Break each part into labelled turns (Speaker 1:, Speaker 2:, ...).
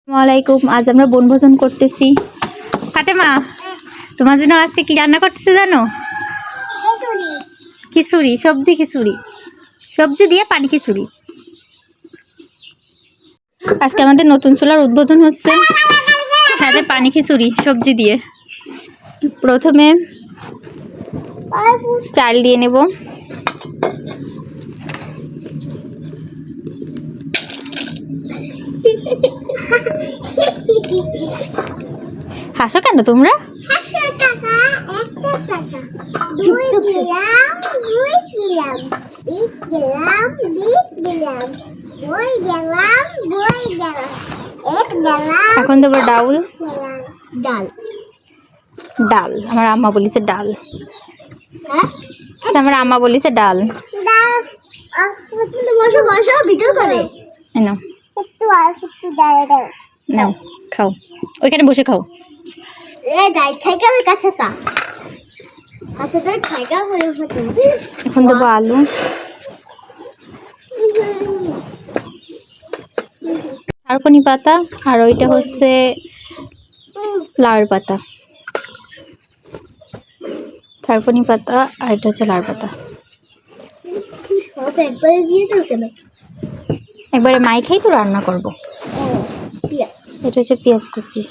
Speaker 1: ওয়ালাইকুম। আজ আমরা বনভোজন করতেছি। ফাতেমা, তোমার জন্য আজকে কি রান্না করতেছে জানো? খিচুড়ি, সবজি খিচুড়ি, সবজি দিয়ে পানি খিচুড়ি। আজকে আমাদের নতুন চুলার উদ্বোধন হচ্ছে, সাথে পানি খিচুড়ি সবজি দিয়ে। প্রথমে চাল দিয়ে নেব, হাসো কেন তোমরা? এখন দেবো ডাউল, ডাল, ডাল আমার আম্মা বলিছে ডাল, আমার আম্মা বলিছে ডাল। নাও খাও, ওইখানে বসে খাও। এখন দেবো আলু, থারকুনি পাতা, আর ওইটা হচ্ছে লাউয়ের পাতা। থারকুনি পাতা আর এটা হচ্ছে লাউয়ের পাতা। একবারে মাইখাই তো রান্না করবো। এটা হচ্ছে পেঁয়াজ কুচি।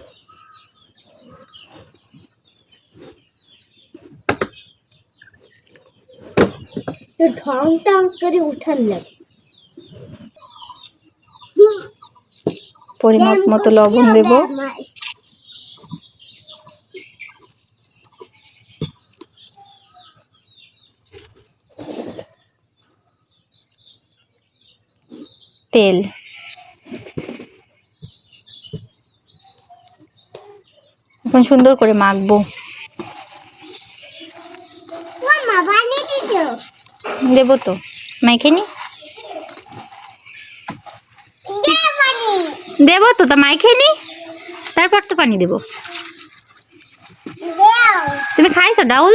Speaker 1: পরিমাপ মতো লবণ দেব, তেল, এখন সুন্দর করে মাখবো। দেবো তো, মাইখে নি দেবো তো, তা মাইখে নি, তারপর তো পানি দেবো। তুমি খাইছো ডাউল?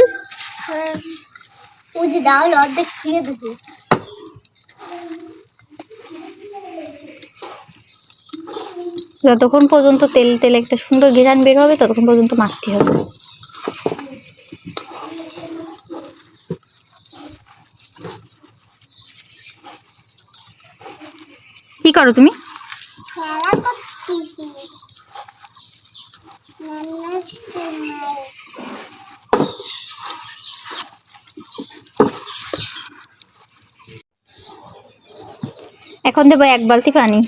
Speaker 2: ডাউল অর্ধেক খেয়ে দিছি।
Speaker 1: যতক্ষণ পর্যন্ত তেল তেল একটা সুন্দর ঘ্রাণ বের হবে ততক্ষণ পর্যন্ত মাখতে হবে। কি করো তুমি? এখন দেবো 1 বালতি পানি।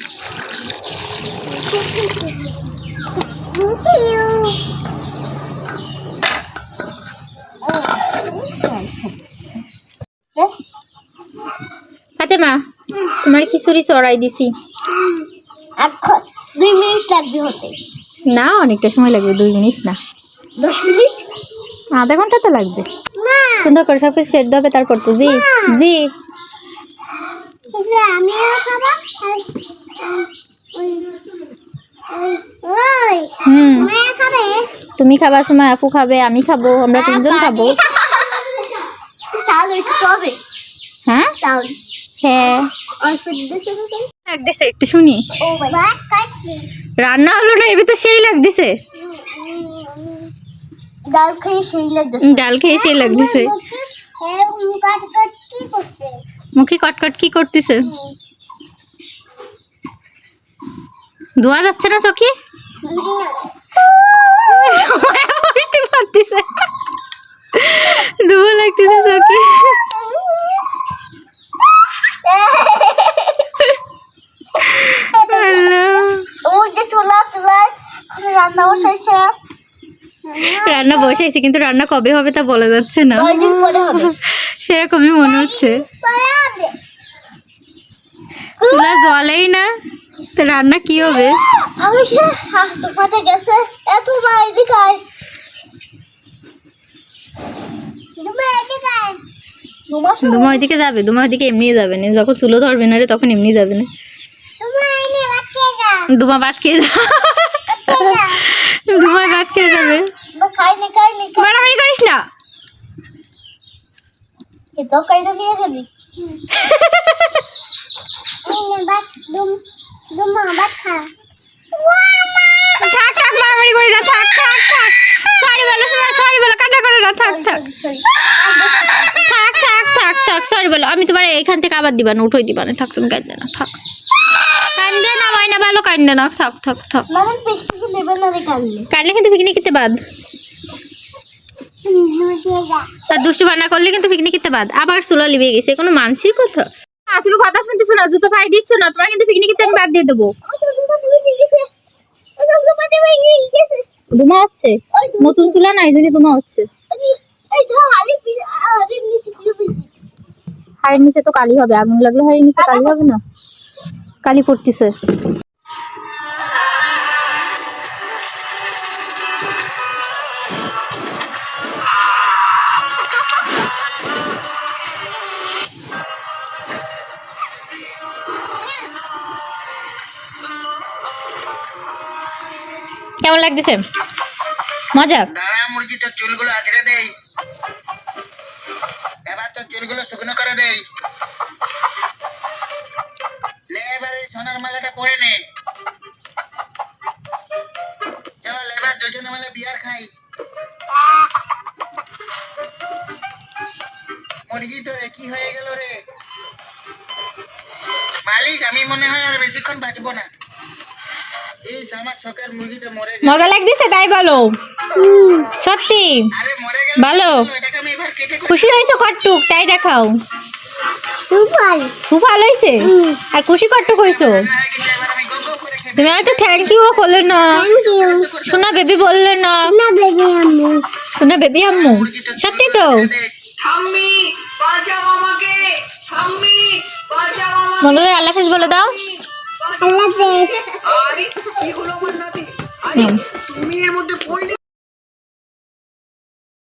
Speaker 1: ফাতেমা, তোমার খিচুড়ি চড়াই দিছি।
Speaker 2: 2 মিনিট লাগবে হতে।
Speaker 1: না, অনেকটা সময় লাগবে, 2 মিনিট না,
Speaker 2: 10 মিনিট,
Speaker 1: আধা ঘন্টা তো লাগবে। সুন্দর করে সব কিছু সেদ্ধ হবে, তারপর তো জি জি
Speaker 2: আমিও খাবো।
Speaker 1: তুমি খাবা, সময় আপু খাবে, আমি খাবো, আমরা 3 জন খাবো। হ্যাঁ হ্যাঁ, লাগতেছে একটু শুনি। রান্না হলো না, এর ভিতর সেই লাগতেছে।
Speaker 2: ডাল খেয়ে সেই লাগতেছে।
Speaker 1: ডাল খেয়ে সেই লাগতেছে। মুখে কটকট কি করতেছে? ধোয়া যাচ্ছে না চোখে? বুঝতে পারতেছে, ধোয়া লাগতেছে চোখে। রান্না বসাইছে, কিন্তু রান্না কবে হবে তা বলা যাচ্ছে না, সেরকমই মনে হচ্ছে। চুলা জ্বলেই না, তো রান্না কি হবে? দুমা ওইদিকে যাবে, দুমা ওইদিকে এমনি যাবে না, যখন চুলো ধরবে না রে তখন এমনি যাবে না। দুমা ভাত খেয়ে যাবে, দুমা ভাত খেয়ে যাবে। মারামারি করিস না। থাক থাক সরি বলো সরি বলো কান্না করো না থাক থাক থাক থাক থাক থাক সরি বলো আমি তোমার এখান থেকে আবার দিবা না উঠোই দিবা না থাক তুমি কাঁদবে না থাক কান্দে না মাইনা ভালো কান্দে না থাক থাক থাক
Speaker 2: মানে পিকনিকে নেবে না রে কাললে
Speaker 1: কাটলে কিন্তু পিকনিক খেতে বাদ আর দুষ্টু বান্না করলে কিন্তু পিকনিক খেতে বাদ আবার চুলা লিবে গেছে কোনো মানসির কথা তুমি কথা শুনতেছো না জুতো পাই দিচ্ছ না তোমার কিন্তু পিকনিক খেতে আমি বাদ দিয়ে দেবো ধুমা হচ্ছে নতুন চুলা না এই জন্য ধুমা হচ্ছে হাড়ের নিচে তো কালি হবে আগুন লাগলে হাড়ের নিচে কালি হবে না কালি পড়তেছে কেমন লাগতেছে মজা
Speaker 3: দাঁড়া মুরগিটার চুলগুলো আঁচড়ে দেই এবার তোর চুলগুলো শুকনো করে দেই লে এবার এই সোনার মালাটা পরে নে চল এবার দুজনে মিলে বিয়ার খাই মুরগি তো রে কি হয়ে গেল রে মালিক আমি মনে হয় আর বেশিক্ষণ বাঁচবো না এই আমার শখের মুরগিটা মরে গেল
Speaker 1: মজা লাগতেছে তাই বলো সত্যি
Speaker 3: আরে মরে গেল
Speaker 1: ভালো
Speaker 3: এটাকে আমি এবার কেটে
Speaker 1: খুশি হয়েছো কট্টুক তাই দেখাও
Speaker 2: সুপার
Speaker 1: সুফল হয়েছে আর খুশি কট্টুক হয়েছো
Speaker 3: হয়ে গেছে এবার আমি গো গো করে খেতে
Speaker 1: তুমি হয়তো থ্যাংক ইউ করলে না
Speaker 2: থ্যাংক ইউ
Speaker 1: সোনা বেবি বললে না
Speaker 2: না বেবি আম্মু
Speaker 1: সোনা বেবি আম্মু সত্যি তো
Speaker 4: ঠাম্মি বাঁচাও আমাকে ঠাম্মি বাঁচাও আমাকে
Speaker 1: বন্ধুদের আল্লাহ হাফেজ বলে দাও
Speaker 2: আল্লাহ হাফেজ
Speaker 4: আরে কি হলো আমার নাতি আরে